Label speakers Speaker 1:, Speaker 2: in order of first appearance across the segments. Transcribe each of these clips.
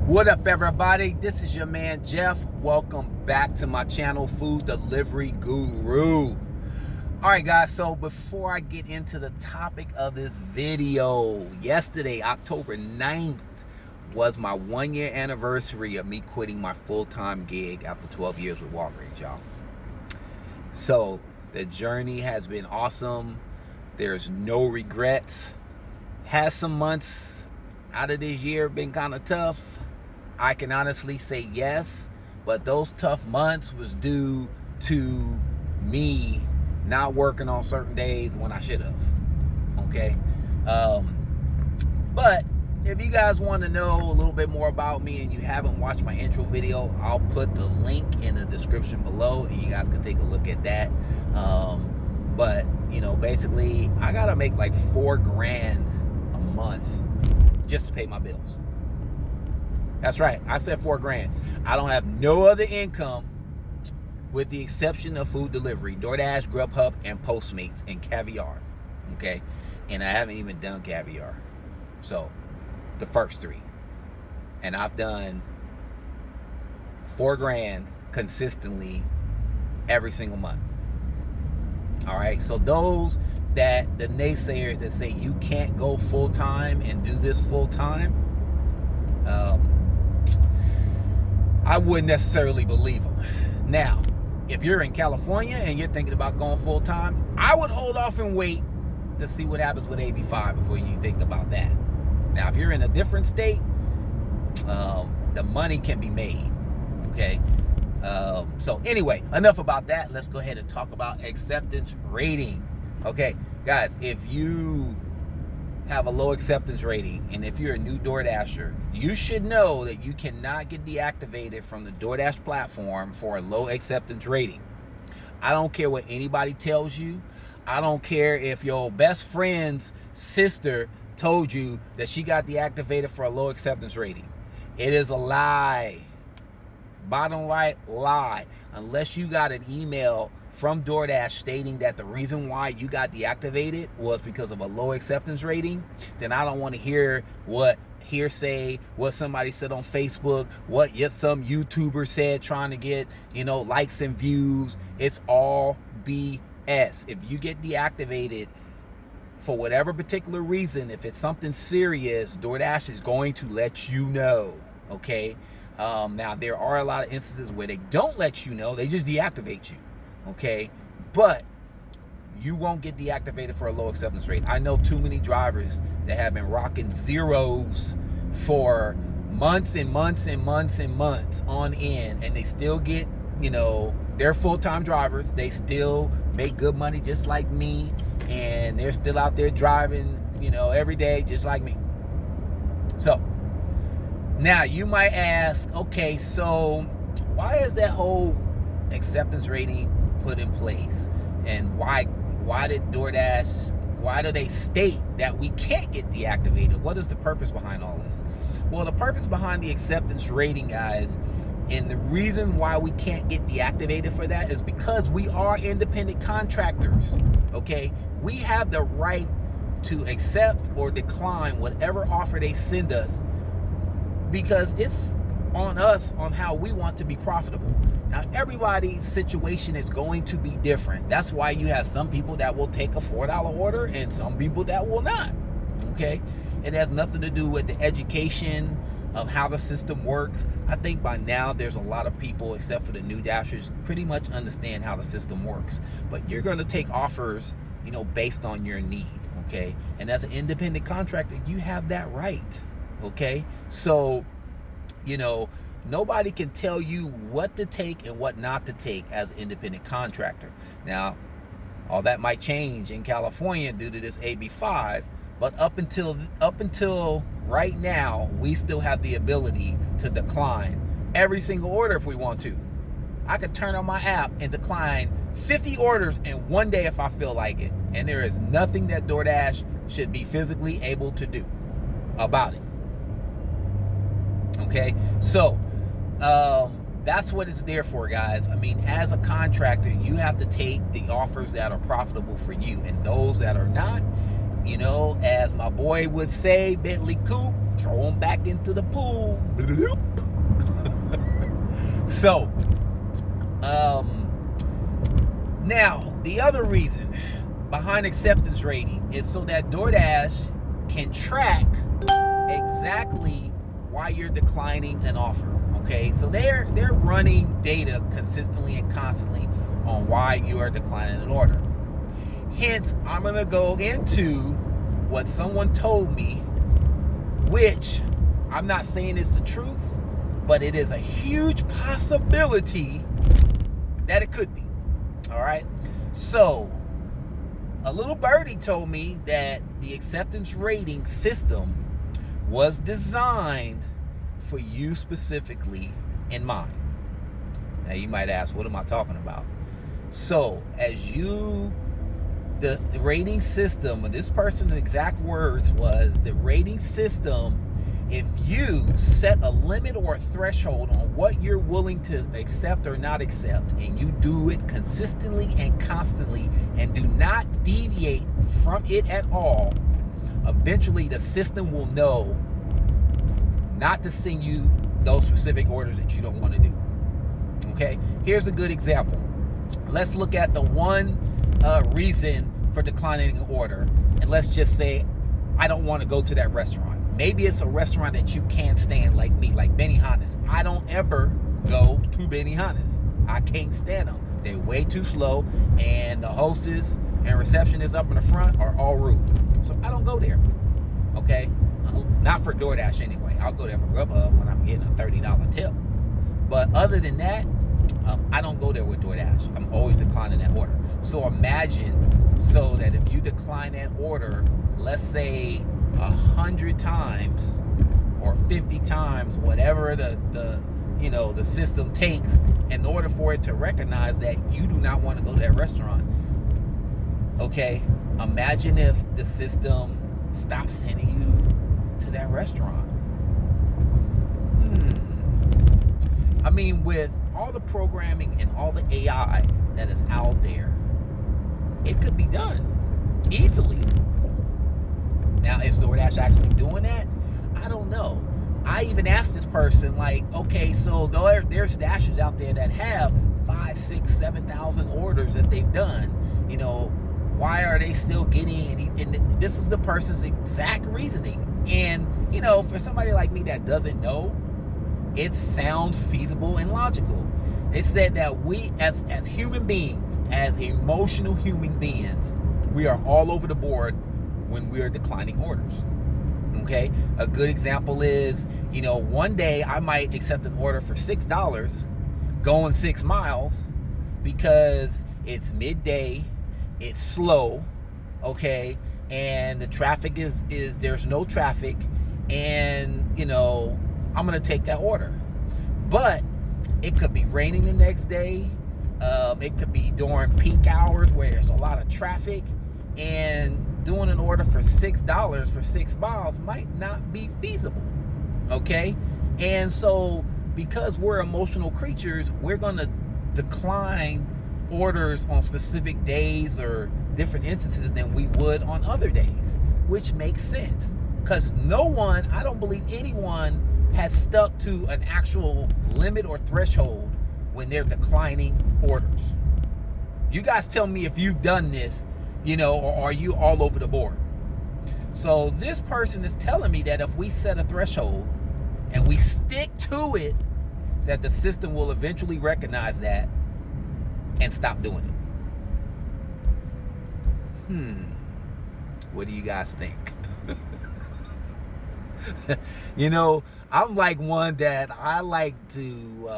Speaker 1: What up, everybody? This is your man Jeff. Welcome back to my channel, Food Delivery Guru. All right, guys, so before I get into the topic of this video, yesterday, October 9th, was my 1-year anniversary of me quitting my full-time gig after 12 years with Walgreens, y'all. So the journey has been awesome. There's no regrets. Has some months out of this year been kind of tough? I can honestly say yes, but those tough months was due to me not working on certain days when I should have. Okay, but if you guys want to know a little bit more about me and you haven't watched my intro video, I'll put the link in the description below and you guys can take a look at that. But you know, basically I gotta make like $4,000 a month just to pay my bills. That's right, I said $4,000. I don't have no other income with the exception of food delivery, DoorDash, Grubhub, and Postmates, and caviar. Okay, and I haven't even done caviar. So the first three, and I've done $4,000 consistently every single month. All right, so those that the naysayers that say you can't go full-time and do this full-time, I wouldn't necessarily believe them. Now, if you're in California and you're thinking about going full-time, I would hold off and wait to see what happens with AB5 before you think about that. Now, if you're in a different state, the money can be made, okay? So anyway, enough about that. Let's go ahead and talk about acceptance rating. Okay, guys, if you have a low acceptance rating, and if you're a new DoorDasher, you should know that you cannot get deactivated from the DoorDash platform for a low acceptance rating. I don't care what anybody tells you. I don't care if your best friend's sister told you that she got deactivated for a low acceptance rating. It is a lie. Bottom line, lie. Unless you got an email from DoorDash stating that the reason why you got deactivated was because of a low acceptance rating, then I don't want to hear what hearsay, what somebody said on Facebook, what some YouTuber said trying to get, you know, likes and views. It's all BS. If you get deactivated for whatever particular reason, if it's something serious, DoorDash is going to let you know, okay? Now, there are a lot of instances where they don't let you know. They just deactivate you, okay? But you won't get deactivated for a low acceptance rate. I know too many drivers that have been rocking zeros for months and months and months and months on end, and they still get, you know, they're full-time drivers. They still make good money just like me, and they're still out there driving, you know, every day just like me. So now you might ask, okay, so why is that whole acceptance rating put in place? And why did DoorDash, why do they state that we can't get deactivated? What is the purpose behind all this? Well, the purpose behind the acceptance rating, guys, and the reason why we can't get deactivated for that is because we are independent contractors, okay? We have the right to accept or decline whatever offer they send us, because it's on us on how we want to be profitable. Now, everybody's situation is going to be different. That's why you have some people that will take a $4 order and some people that will not, okay? It has nothing to do with the education of how the system works. I think by now there's a lot of people, except for the new dashers, pretty much understand how the system works. But you're going to take offers, you know, based on your need, okay? And as an independent contractor, you have that right, okay? So, you know, nobody can tell you what to take and what not to take as an independent contractor. Now, all that might change in California due to this AB5, but up until right now, we still have the ability to decline every single order if we want to. I could turn on my app and decline 50 orders in one day if I feel like it. And there is nothing that DoorDash should be physically able to do about it. Okay, so that's what it's there for, guys. I mean, as a contractor, you have to take the offers that are profitable for you, and those that are not, you know, as my boy would say, Bentley Coupe, throw them back into the pool. So, now the other reason behind acceptance rating is so that DoorDash can track exactly why you're declining an offer. Okay, so they're running data consistently and constantly on why you are declining an order. Hence, I'm gonna go into what someone told me, which I'm not saying is the truth, but it is a huge possibility that it could be. All right, so a little birdie told me that the acceptance rating system was designed for you specifically in mind. Now you might ask, what am I talking about? So the rating system, this person's exact words was, the rating system, if you set a limit or a threshold on what you're willing to accept or not accept, and you do it consistently and constantly and do not deviate from it at all, eventually the system will know not to send you those specific orders that you don't want to do. Okay, here's a good example. Let's look at the one reason for declining an order, and let's just say I don't want to go to that restaurant. Maybe it's a restaurant that you can't stand, like me, like Benihana's. I don't ever go to Benihana's. I can't stand them. They're way too slow, and the hostess and receptionist up in the front are all rude. So I don't go there. Okay, not for DoorDash anyway. I'll go there for Grubhub when I'm getting a $30 tip. But other than that, I don't go there with DoorDash. I'm always declining that order. So imagine, so that if you decline that order, let's say 100 times or 50 times, whatever the system takes, in order for it to recognize that you do not want to go to that restaurant. Okay, imagine if the system stops sending you to that restaurant. I mean, with all the programming and all the AI that is out there, it could be done easily. Now, is DoorDash actually doing that? I don't know. I even asked this person, like, okay, so there's Dashers out there that have 5, 6, 7,000 orders that they've done. Why are they still getting? And this is the person's exact reasoning. And for somebody like me that doesn't know, it sounds feasible and logical. It said that we, as human beings, as emotional human beings, we are all over the board when we are declining orders. Okay, a good example is, one day I might accept an order for $6 going 6 miles because it's midday, it's slow, okay, and the traffic is there's no traffic, and I'm gonna take that order. But it could be raining the next day. It could be during peak hours where there's a lot of traffic, and doing an order for $6 for 6 miles might not be feasible. Okay, and so because we're emotional creatures, we're gonna decline orders on specific days or different instances than we would on other days, which makes sense, because I don't believe anyone has stuck to an actual limit or threshold when they're declining orders. You guys tell me if you've done this, or are you all over the board? So this person is telling me that if we set a threshold and we stick to it, that the system will eventually recognize that and stop doing it. What do you guys think? I'm like one that I like to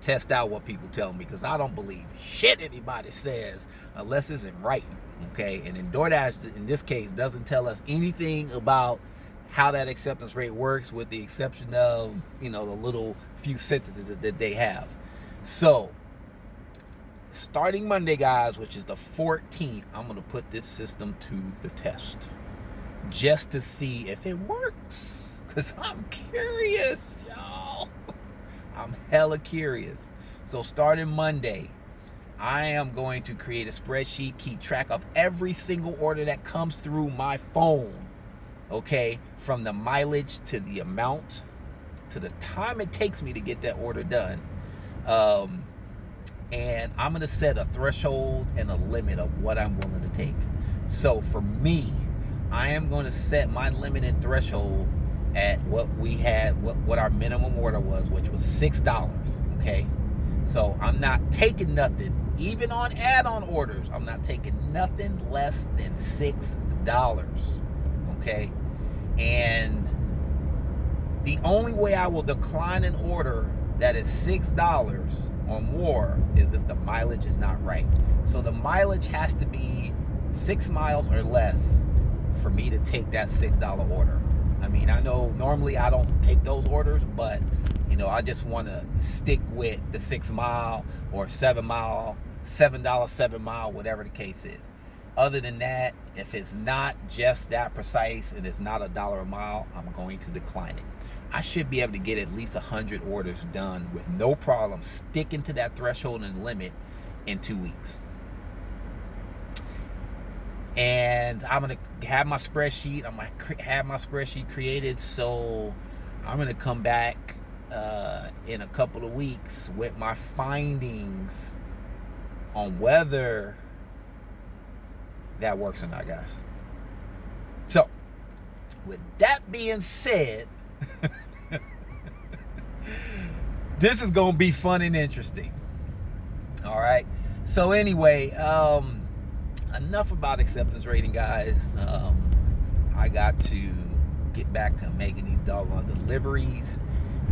Speaker 1: test out what people tell me, because I don't believe shit anybody says unless it's in writing. Okay, and then DoorDash in this case doesn't tell us anything about how that acceptance rate works, with the exception of the little few sentences that they have. So starting Monday, guys, which is the 14th, I'm going to put this system to the test just to see if it works, because I'm curious, y'all. I'm hella curious. So starting Monday, I am going to create a spreadsheet, keep track of every single order that comes through my phone, okay, from the mileage to the amount to the time it takes me to get that order done. And I'm going to set a threshold and a limit of what I'm willing to take. So for me, I am going to set my limit and threshold at what we had, what our minimum order was, which was $6, okay? So I'm not taking nothing, even on add-on orders, I'm not taking nothing less than $6, okay? And the only way I will decline an order that is $6 or more is if the mileage is not right. So the mileage has to be 6 miles or less for me to take that $6 order. I mean, I know normally I don't take those orders, but you know, I just want to stick with the 6 mile or 7 mile, $7, 7 mile, whatever the case is. Other than that, if it's not just that precise and it's not $1 a mile, I'm going to decline it. I should be able to get at least 100 orders done with no problem, sticking to that threshold and limit in 2 weeks. And I'm going to have my spreadsheet. I'm going to have my spreadsheet created. So I'm going to come back in a couple of weeks with my findings on whether that works or not, guys. So with that being said, this is going to be fun and interesting. All right. So anyway, enough about acceptance rating, guys. I got to get back to making these doggone deliveries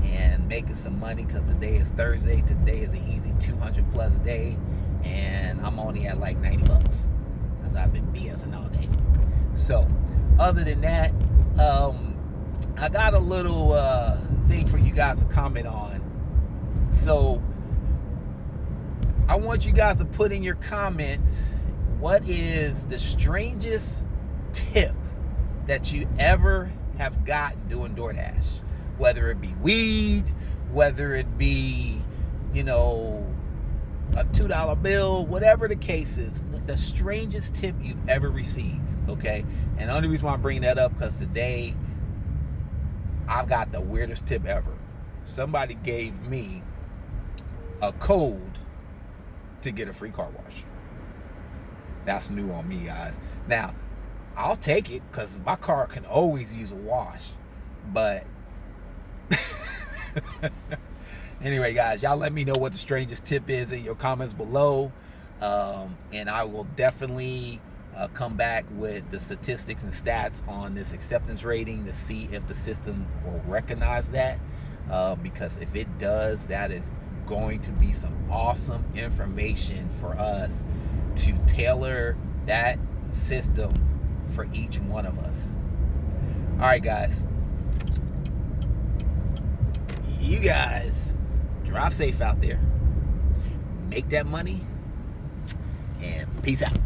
Speaker 1: and making some money, because today is Thursday. Today is an easy 200 plus day, and I'm only at like $90 because I've been BSing all day. So other than that, I got a little thing for you guys to comment on. So I want you guys to put in your comments, what is the strangest tip that you ever have gotten doing DoorDash? Whether it be weed, whether it be, you know, a $2 bill, whatever the case is, the strangest tip you've ever received, okay? And the only reason why I'm bringing that up, because today I've got the weirdest tip ever. Somebody gave me a code to get a free car wash. That's new on me, guys. Now, I'll take it because my car can always use a wash. But anyway, guys, y'all let me know what the strangest tip is in your comments below. And I will definitely come back with the statistics and stats on this acceptance rating to see if the system will recognize that. Because if it does, that is going to be some awesome information for us to tailor that system for each one of us. All right, guys. You guys drive safe out there. Make that money. And peace out.